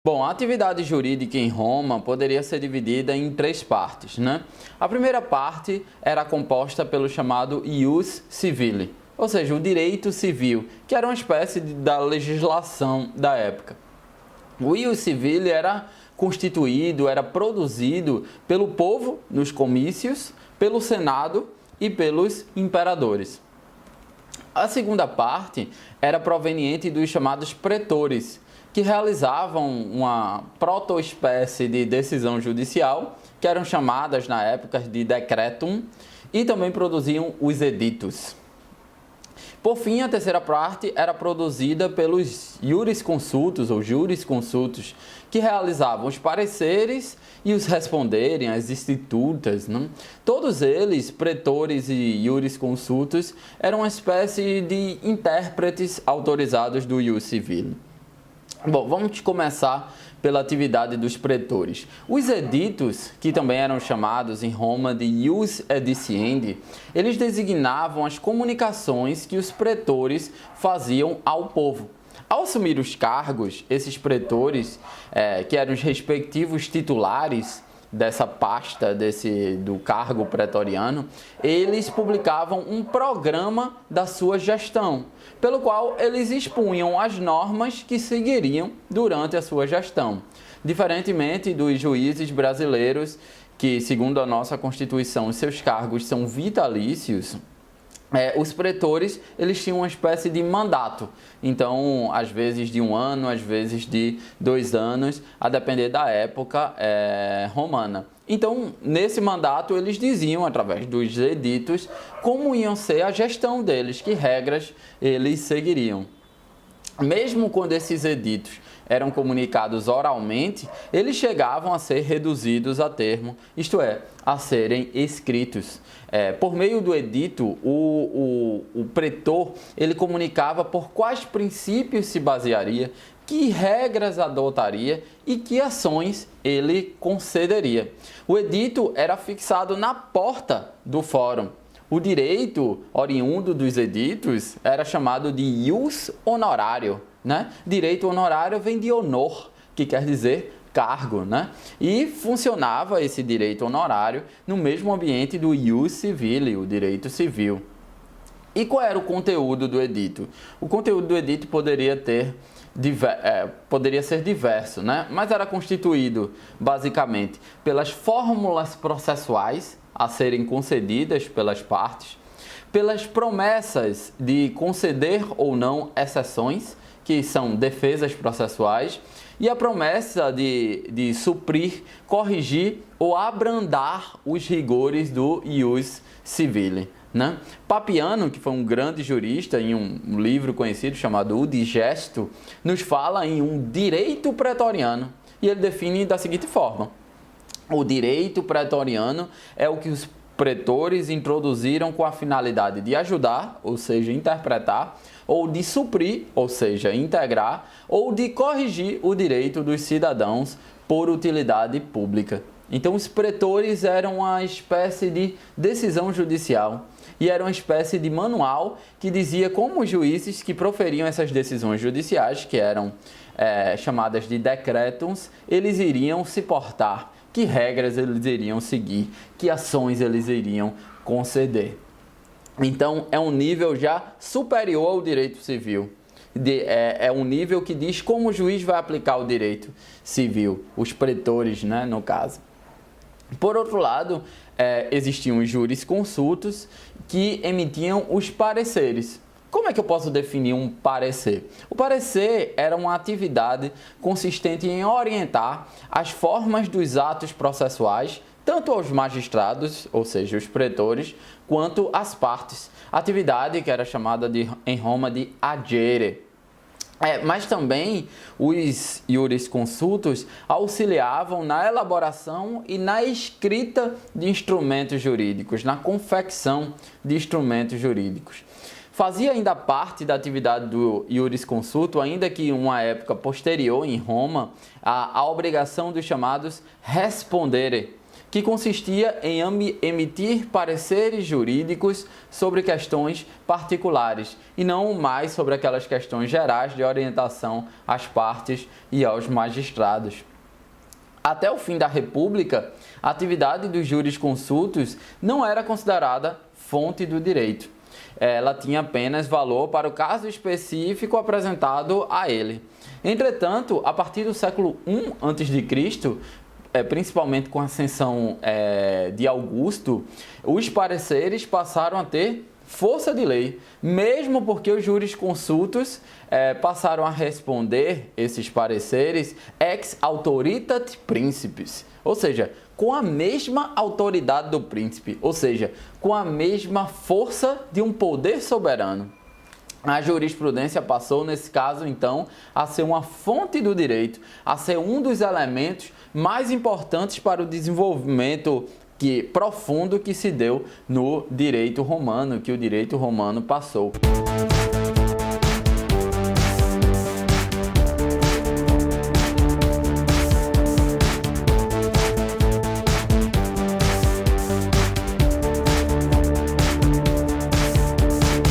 Bom, a atividade jurídica em Roma poderia ser dividida em três partes, né? A primeira parte era composta pelo chamado ius civile, ou seja, o direito civil, que era uma espécie da legislação da época. O ius civile era constituído, era produzido pelo povo nos comícios, pelo Senado e pelos imperadores. A segunda parte era proveniente dos chamados pretores, que realizavam uma protoespécie de decisão judicial, que eram chamadas na época de decretum, e também produziam os editos. Por fim, a terceira parte era produzida pelos jurisconsultos ou jurisconsultos, que realizavam os pareceres e os responderem, as institutas, né? Todos eles, pretores e jurisconsultos, eram uma espécie de intérpretes autorizados do ius civile. Bom, vamos começar pela atividade dos pretores. Os editos, que também eram chamados em Roma de ius ediciendi, eles designavam as comunicações que os pretores faziam ao povo. Ao assumir os cargos, esses pretores, que eram os respectivos titulares dessa pasta, do cargo pretoriano, eles publicavam um programa da sua gestão, pelo qual eles expunham as normas que seguiriam durante a sua gestão. Diferentemente dos juízes brasileiros, que, segundo a nossa Constituição, seus cargos são vitalícios, os pretores, eles tinham uma espécie de mandato, então às vezes de 1 ano, às vezes de 2 anos, a depender da época romana. Então, nesse mandato, eles diziam, através dos editos, como iam ser a gestão deles, que regras eles seguiriam. Mesmo quando esses editos eram comunicados oralmente, eles chegavam a ser reduzidos a termo, isto é, a serem escritos. Por meio do edito, o pretor ele comunicava por quais princípios se basearia, que regras adotaria e que ações ele concederia. O edito era fixado na porta do fórum. O direito oriundo dos editos era chamado de ius honorario, né? Direito honorário vem de honor, que quer dizer cargo, né? E funcionava esse direito honorário no mesmo ambiente do ius civile, o direito civil. E qual era o conteúdo do edito? O conteúdo do edito poderia ser diverso, né? Mas era constituído basicamente pelas fórmulas processuais a serem concedidas pelas partes, pelas promessas de conceder ou não exceções, que são defesas processuais, e a promessa de suprir, corrigir ou abrandar os rigores do ius civile, né? Papiano, que foi um grande jurista, em um livro conhecido chamado O Digesto, nos fala em um direito pretoriano, e ele define da seguinte forma: o direito pretoriano é o que os pretores introduziram com a finalidade de ajudar, ou seja, interpretar, ou de suprir, ou seja, integrar, ou de corrigir o direito dos cidadãos por utilidade pública. Então, os pretores eram uma espécie de decisão judicial e era uma espécie de manual que dizia como os juízes que proferiam essas decisões judiciais, que eram chamadas de decretums, eles iriam se portar, que regras eles iriam seguir, que ações eles iriam conceder. Então, é um nível já superior ao direito civil. É um nível que diz como o juiz vai aplicar o direito civil, os pretores, né, no caso. Por outro lado, existiam os jurisconsultos que emitiam os pareceres. Como é que eu posso definir um parecer? O parecer era uma atividade consistente em orientar as formas dos atos processuais, tanto aos magistrados, ou seja, os pretores, quanto às partes. Atividade que era chamada em Roma de agere. Mas também os jurisconsultos auxiliavam na elaboração e na escrita de instrumentos jurídicos, na confecção de instrumentos jurídicos. Fazia ainda parte da atividade do jurisconsulto, ainda que em uma época posterior em Roma, a obrigação dos chamados respondere, que consistia em emitir pareceres jurídicos sobre questões particulares e não mais sobre aquelas questões gerais de orientação às partes e aos magistrados. Até o fim da República, a atividade dos jurisconsultos não era considerada fonte do direito. Ela tinha apenas valor para o caso específico apresentado a ele. Entretanto, a partir do século I a.C., principalmente com a ascensão de Augusto, os pareceres passaram a ter força de lei, mesmo porque os jurisconsultos passaram a responder esses pareceres ex authoritate principis, ou seja, com a mesma autoridade do príncipe, ou seja, com a mesma força de um poder soberano. A jurisprudência passou, nesse caso, então, a ser uma fonte do direito, a ser um dos elementos mais importantes para o desenvolvimento profundo que se deu no direito romano, que o direito romano passou.